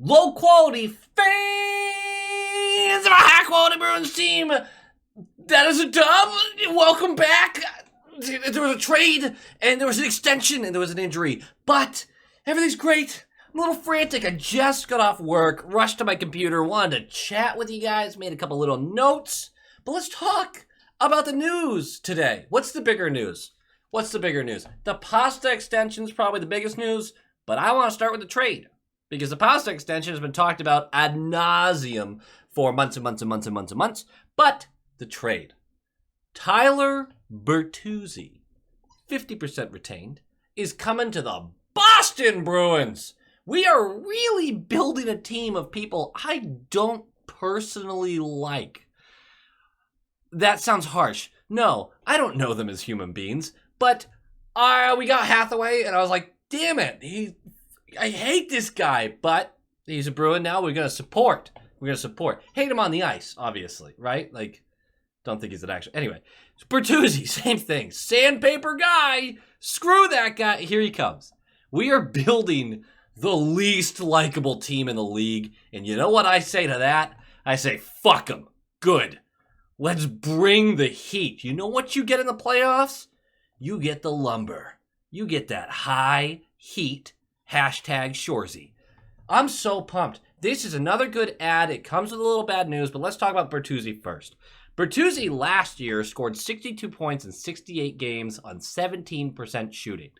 low quality fans of a high quality Bruins team. That is a dub. Welcome back. There was a trade, and there was an extension, and there was an injury. But everything's great. I'm a little frantic. I just got off work, rushed to my computer, wanted to chat with you guys, made a couple little notes. But let's talk about the news today. What's the bigger news? The Pastrnak extension is probably the biggest news, but I want to start with the trade. Because the Pastrnak extension has been talked about ad nauseum for months and months and months and months and months. But the trade. Tyler Bertuzzi, 50% retained, is coming to the Boston Bruins. We are really building a team of people I don't personally like. That sounds harsh. No, I don't know them as human beings. But we got Hathaway, and I was like, damn it. I hate this guy, but he's a Bruin now. We're going to support. Hate him on the ice, obviously, right? Like, don't think he's an actual. Anyway, Bertuzzi, same thing. Sandpaper guy. Screw that guy. Here he comes. We are building the least likable team in the league. And you know what I say to that? I say, fuck him. Good. Let's bring the heat. You know what you get in the playoffs? You get the lumber. You get that high heat. Hashtag Shorzy. I'm so pumped. This is another good ad. It comes with a little bad news, but let's talk about Bertuzzi first. Bertuzzi last year scored 62 points in 68 games on 17% shooting.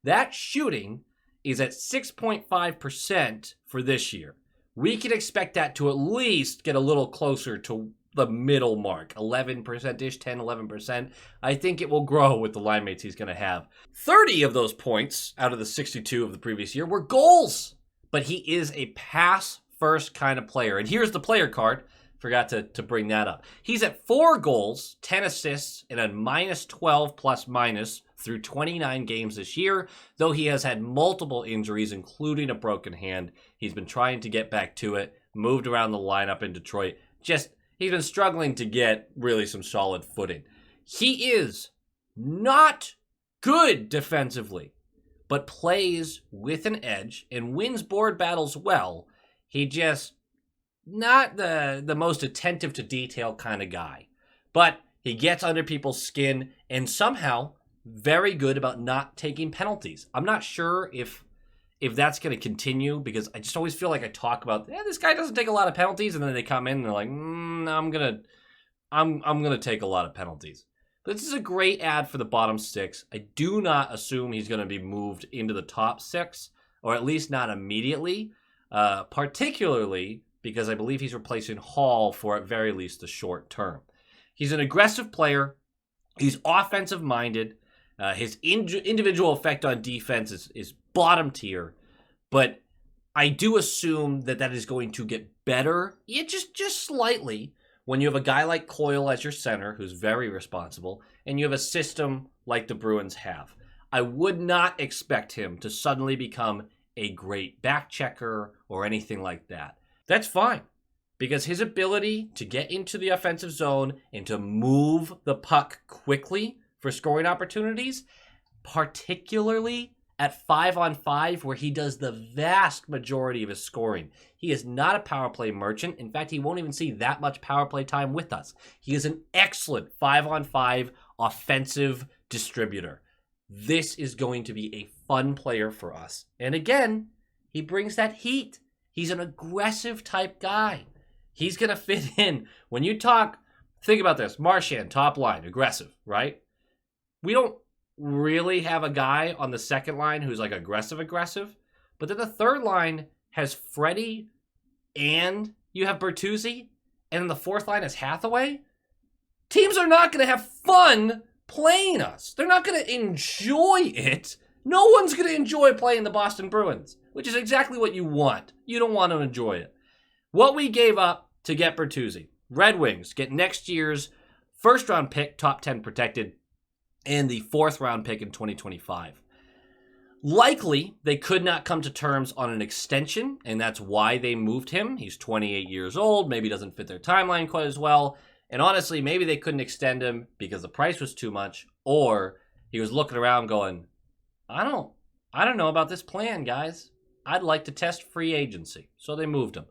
That shooting is at 6.5% for this year. We can expect that to at least get a little closer to the middle mark, 11%-ish, 10, 11%. I think it will grow with the line mates he's going to have. 30 of those points out of the 62 of the previous year were goals. But he is a pass-first kind of player. And here's the player card. Forgot to bring that up. He's at 4 goals, 10 assists, and a minus 12 plus minus through 29 games this year. Though he has had multiple injuries, including a broken hand. He's been trying to get back to it, moved around the lineup in Detroit. He's been struggling to get really some solid footing. He is not good defensively, but plays with an edge and wins board battles well. He just not the most attentive to detail kind of guy. But he gets under people's skin and somehow very good about not taking penalties. I'm not sure if that's going to continue, because I just always feel like I talk about, this guy doesn't take a lot of penalties, and then they come in and they're like, I'm gonna take a lot of penalties. But this is a great ad for the bottom 6. I do not assume he's going to be moved into the top 6, or at least not immediately, particularly because I believe he's replacing Hall for at very least the short term. He's an aggressive player. He's offensive-minded. His individual effect on defense is bottom tier, but I do assume that is going to get better, just slightly, when you have a guy like Coyle as your center, who's very responsible, and you have a system like the Bruins have. I would not expect him to suddenly become a great back checker or anything like that. That's fine, because his ability to get into the offensive zone and to move the puck quickly for scoring opportunities, particularly at 5-on-5, where he does the vast majority of his scoring. He is not a power play merchant. In fact, he won't even see that much power play time with us. He is an excellent 5-on-5 offensive distributor. This is going to be a fun player for us. And again, he brings that heat. He's an aggressive type guy. He's going to fit in. When you talk, think about this. Marchand, top line, aggressive, right? We don't really have a guy on the second line who's like aggressive, but then the third line has Freddie and you have Bertuzzi, and then the fourth line is Hathaway. Teams are not going to have fun playing us. They're not going to enjoy it. No one's going to enjoy playing the Boston Bruins, which is exactly what you want. You don't want to enjoy it. What we gave up to get Bertuzzi, Red Wings get next year's first round pick, top 10 protected, and the 4th round pick in 2025. Likely, they could not come to terms on an extension, and that's why they moved him. He's 28 years old, maybe doesn't fit their timeline quite as well, and honestly, maybe they couldn't extend him because the price was too much, or he was looking around going, I don't know about this plan, guys. I'd like to test free agency. So they moved him.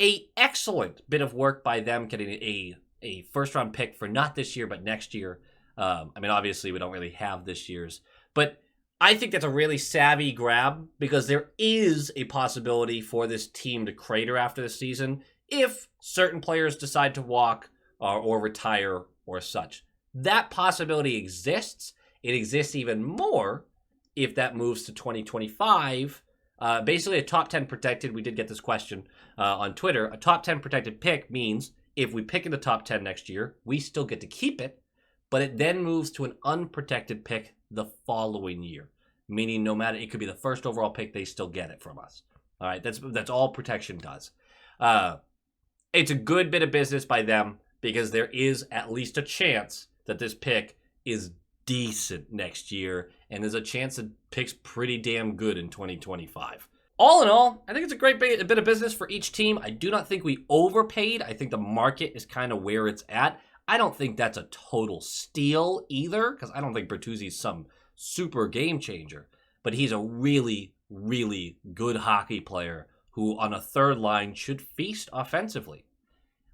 A excellent bit of work by them getting a first-round pick for not this year, but next year. Obviously, we don't really have this year's. But I think that's a really savvy grab because there is a possibility for this team to crater after the season if certain players decide to walk or retire or such. That possibility exists. It exists even more if that moves to 2025. Basically, a top 10 protected, we did get this question on Twitter, a top 10 protected pick means if we pick in the top 10 next year, we still get to keep it, but it then moves to an unprotected pick the following year, meaning no matter, it could be the first overall pick, they still get it from us. All right, that's all protection does. It's a good bit of business by them because there is at least a chance that this pick is decent next year, and there's a chance the pick's pretty damn good in 2025. All in all, I think it's a great bit of business for each team. I do not think we overpaid. I think the market is kind of where it's at. I don't think that's a total steal either, because I don't think Bertuzzi's some super game changer, but he's a really, really good hockey player who on a third line should feast offensively.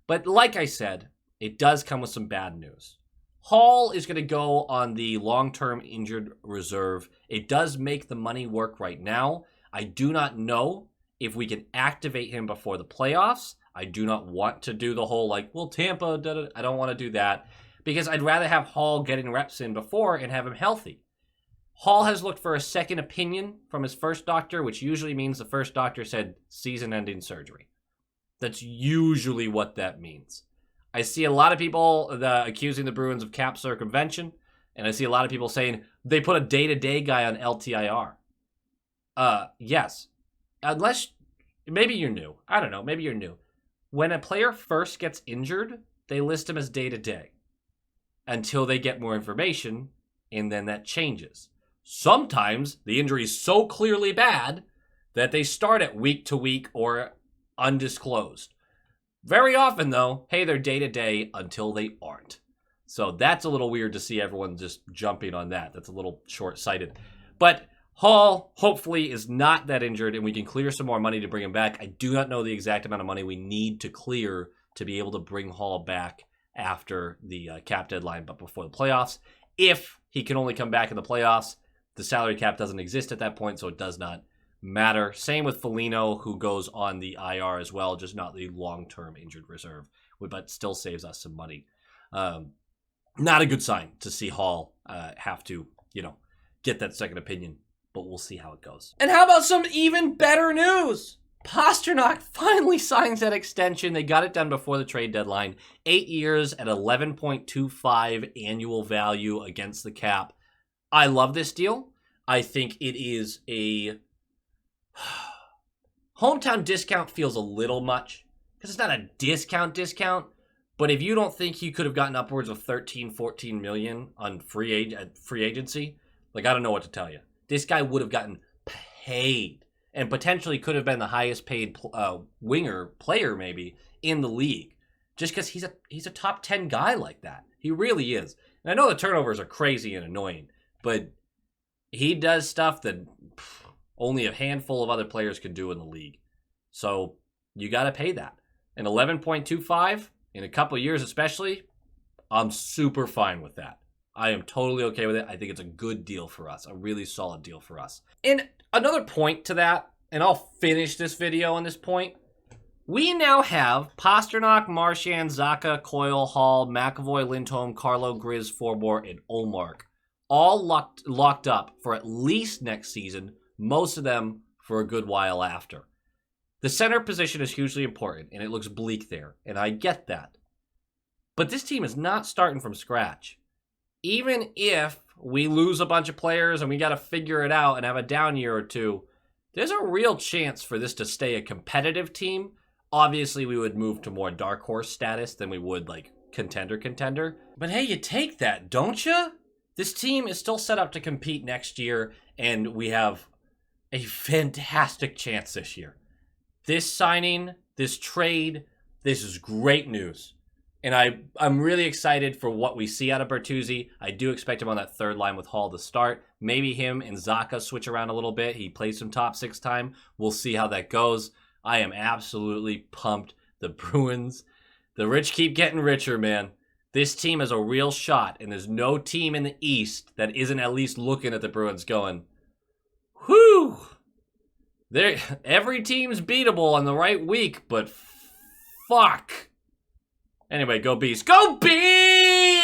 But like I said, it does come with some bad news. Hall is going to go on the long-term injured reserve. It does make the money work right now. I do not know if we can activate him before the playoffs. I do not want to do the whole Tampa, I don't want to do that because I'd rather have Hall getting reps in before and have him healthy. Hall has looked for a second opinion from his first doctor, which usually means the first doctor said season-ending surgery. That's usually what that means. I see a lot of people accusing the Bruins of cap circumvention, and I see a lot of people saying they put a day-to-day guy on LTIR. Yes. Unless, maybe you're new. I don't know. Maybe you're new. When a player first gets injured, they list him as day-to-day until they get more information, and then that changes. Sometimes the injury is so clearly bad that they start at week-to-week or undisclosed. Very often, though, hey, they're day-to-day until they aren't. So that's a little weird to see everyone just jumping on that. That's a little short-sighted. But Hall, hopefully, is not that injured, and we can clear some more money to bring him back. I do not know the exact amount of money we need to clear to be able to bring Hall back after the cap deadline, but before the playoffs. If he can only come back in the playoffs, the salary cap doesn't exist at that point, so it does not matter. Same with Foligno, who goes on the IR as well, just not the long-term injured reserve, but still saves us some money. Not a good sign to see Hall have to, get that second opinion, but we'll see how it goes. And how about some even better news? Pastrnak finally signs that extension. They got it done before the trade deadline. 8 years at 11.25 annual value against the cap. I love this deal. I think it is a hometown discount feels a little much because it's not a discount, but if you don't think he could have gotten upwards of 13, 14 million on free agency, I don't know what to tell you. This guy would have gotten paid and potentially could have been the highest paid winger player maybe in the league just because he's a top 10 guy like that. He really is. And I know the turnovers are crazy and annoying, but he does stuff that only a handful of other players could do in the league. So you got to pay that. And 11.25 in a couple of years especially, I'm super fine with that. I am totally okay with it. I think it's a good deal for us, a really solid deal for us. And another point to that, and I'll finish this video on this point, we now have Pastrnak, Marchand, Zacha, Coyle, Hall, McAvoy, Lindholm, Carlo, Grizz, Forbort, and Ullmark all locked up for at least next season, most of them for a good while after. The center position is hugely important, and it looks bleak there, and I get that. But this team is not starting from scratch. Even if we lose a bunch of players and we got to figure it out and have a down year or two, there's a real chance for this to stay a competitive team. Obviously, we would move to more dark horse status than we would contender. But hey, you take that, don't you? This team is still set up to compete next year, and we have a fantastic chance this year. This signing, this trade, this is great news. And I'm really excited for what we see out of Bertuzzi. I do expect him on that third line with Hall to start. Maybe him and Zacha switch around a little bit. He plays some top six time. We'll see how that goes. I am absolutely pumped. The Bruins, the rich keep getting richer, man. This team has a real shot, and there's no team in the East that isn't at least looking at the Bruins going, whew. Every team's beatable on the right week, but fuck. Anyway, go Bees. Go Bees!